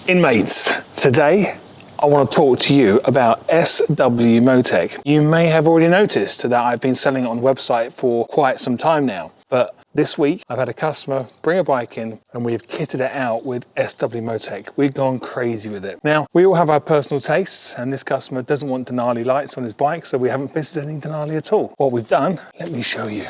Inmates, today I want to talk to you about SW Motech. You may have already noticed that I've been selling it on the website for quite some time now, but this week I've had a customer bring a bike in and we've kitted it out with SW Motech. We've gone crazy with it. Now, we all have our personal tastes and this customer doesn't want Denali lights on his bike, so we haven't fitted any Denali at all. What we've done, let me show you.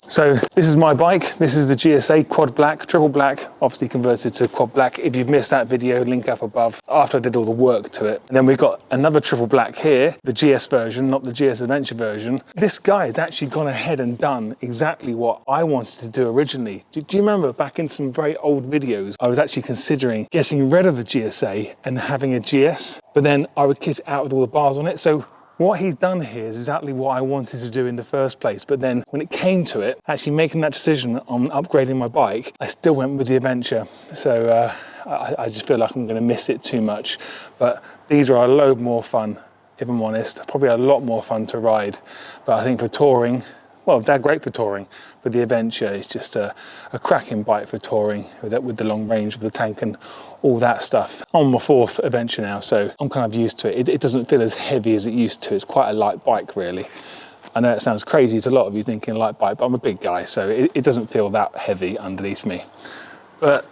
So this is my bike. This is the GSA quad black, triple black, obviously converted to quad black. If you've missed that video, link up above after I did all the work to it. And then we've got another triple black here, the GS version, not the GS Adventure version. This guy has actually gone ahead and done exactly what I wanted to do originally. Do you remember back in some very old videos, I was actually considering getting rid of the GSA and having a GS, but then I would kit it out with all the bars on it. So what he's done here is exactly what I wanted to do in the first place. But then when it came to it, actually making that decision on upgrading my bike, I still went with the Adventure. So I just feel like I'm going to miss it too much. But these are a load more fun, if I'm honest. Probably a lot more fun to ride. But I think for touring, well, they're great for touring, but the Adventure is just a cracking bike for touring with the long range of the tank and all that stuff. I'm on my fourth Adventure now, so I'm kind of used to it. It doesn't feel as heavy as it used to. It's quite a light bike, really. I know it sounds crazy to a lot of you thinking light bike, but I'm a big guy, so it doesn't feel that heavy underneath me. But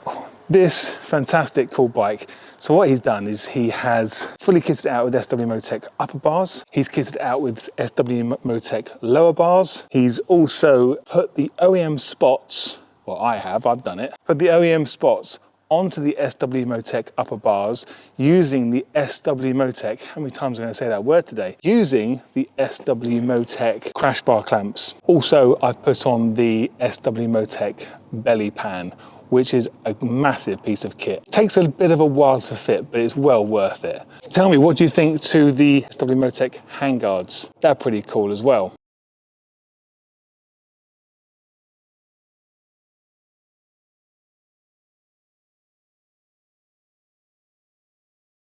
this fantastic cool bike, so what he's done is he has fully kitted out with SW Motech upper bars. He's kitted out with SW Motech lower bars. He's also put the OEM spots, well I've done it, put the OEM spots onto the SW Motech upper bars using the SW Motech, how many times am I going to say that word today? Using the SW Motech crash bar clamps. Also, I've put on the SW Motech belly pan, which is a massive piece of kit. It takes a bit of a while to fit, but it's well worth it. Tell me, what do you think to the SW Motech handguards? They're pretty cool as well.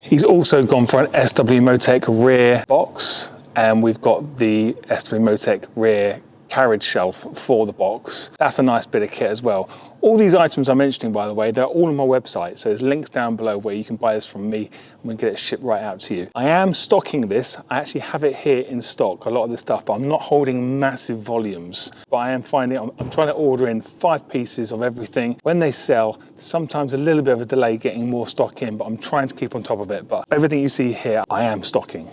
He's also gone for an SW Motech rear box, and we've got the SW Motech rear carriage shelf for the box. That's a nice bit of kit as well. All these items I'm mentioning, by the way, they're all on my website, so there's links down below where you can buy this from me and we can get it shipped right out to you. I am stocking this. I actually have it here in stock, a lot of this stuff, but I'm not holding massive volumes. But I am finding, I'm trying to order in 5 pieces of everything. When they sell, sometimes a little bit of a delay getting more stock in, but I'm trying to keep on top of it. But everything you see here, I am stocking.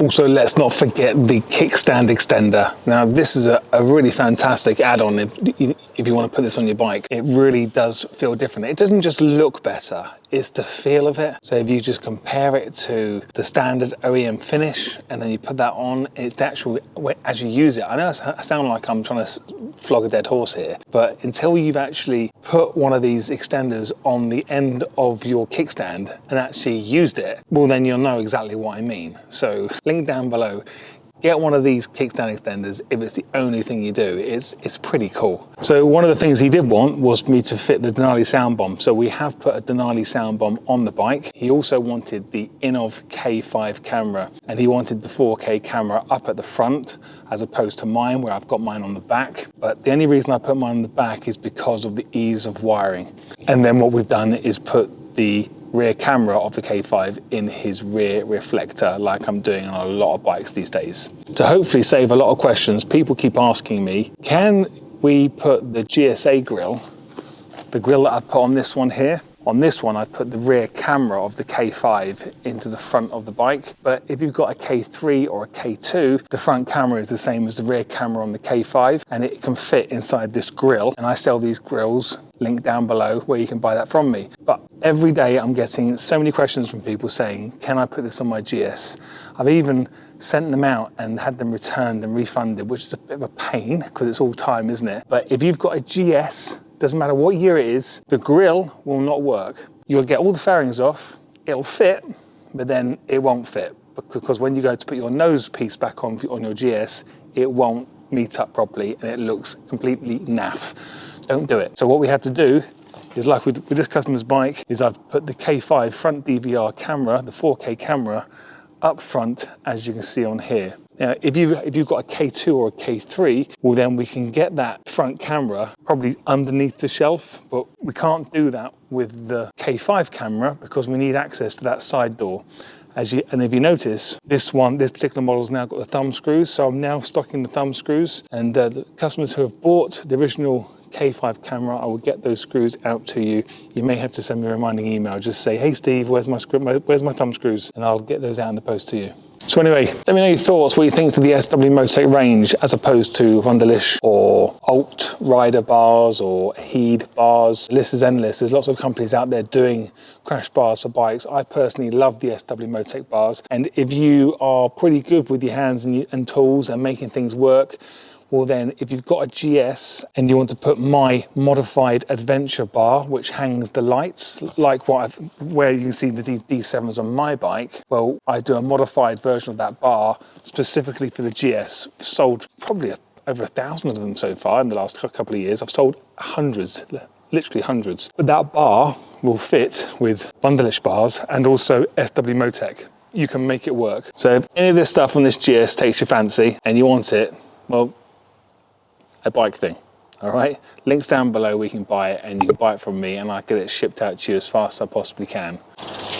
Also, let's not forget the kickstand extender. Now, this is a really fantastic add-on if you want to put this on your bike. It really does feel different. It doesn't just look better, it's the feel of it. So if you just compare it to the standard OEM finish and then you put that on, it's the actual, as you use it. I know I sound like I'm trying to flog a dead horse here, but until you've actually put one of these extenders on the end of your kickstand and actually used it, well, then you'll know exactly what I mean. So link down below. Get one of these kickstand extenders if it's the only thing you do. It's pretty cool. So one of the things he did want was for me to fit the Denali sound bomb. So we have put a Denali sound bomb on the bike. He also wanted the INNOVV K5 camera, and he wanted the 4K camera up at the front as opposed to mine where I've got mine on the back. But the only reason I put mine on the back is because of the ease of wiring. And then what we've done is put the rear camera of the K5 in his rear reflector, like I'm doing on a lot of bikes these days. To hopefully save a lot of questions, people keep asking me, can we put the GSA grille, the grille that I put on this one here, on this one I've put the rear camera of the K5 into the front of the bike, but if you've got a K3 or a K2, the front camera is the same as the rear camera on the K5 and it can fit inside this grille, and I sell these grills, link down below where you can buy that from me. But every day I'm getting so many questions from people saying, can I put this on my GS? I've even sent them out and had them returned and refunded, which is a bit of a pain because it's all time, isn't it? But if you've got a GS, doesn't matter what year it is, the grille will not work. You'll get all the fairings off, it'll fit, but then it won't fit because when you go to put your nose piece back on your GS, it won't meet up properly and it looks completely naff. Don't do it. So what we have to do is, like with this customer's bike, is I've put the K5 front DVR camera, the 4K camera, up front, as you can see on here. Now, if you've got a K2 or a K3, well then we can get that front camera probably underneath the shelf, but we can't do that with the K5 camera because we need access to that side door. And if you notice, this particular model has now got the thumb screws, so I'm now stocking the thumb screws, and the customers who have bought the original K5 camera, I will get those screws out to you. You may have to send me a reminding email, just say, hey Steve, where's my thumb screws? And I'll get those out in the post to you. So anyway, let me know your thoughts, what you think to the SW Motech range as opposed to Wunderlich or Alt Rider bars or Heed bars. The list is endless. There's lots of companies out there doing crash bars for bikes. I personally love the SW Motech bars. And if you are pretty good with your hands and tools and making things work, well then, if you've got a GS and you want to put my modified adventure bar, which hangs the lights, like where you can see the D7s on my bike, well, I do a modified version of that bar specifically for the GS. Sold probably over 1,000 of them so far in the last couple of years. I've sold hundreds, literally hundreds. But that bar will fit with Wunderlich bars and also SW Motech. You can make it work. So if any of this stuff on this GS takes your fancy and you want it, well, a bike thing, all right? Links down below where you can buy it, and you can buy it from me and I get it shipped out to you as fast as I possibly can.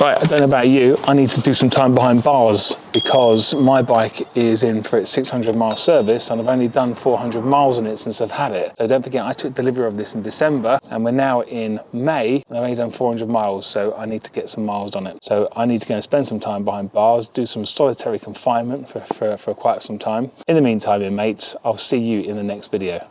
Right, I don't know about you, I need to do some time behind bars because my bike is in for its 600-mile service and I've only done 400 miles on it since I've had it. So don't forget, I took delivery of this in December and we're now in May and I've only done 400 miles, so I need to get some miles on it. So I need to go and spend some time behind bars, do some solitary confinement for quite some time. In the meantime, mates, I'll see you in the next video.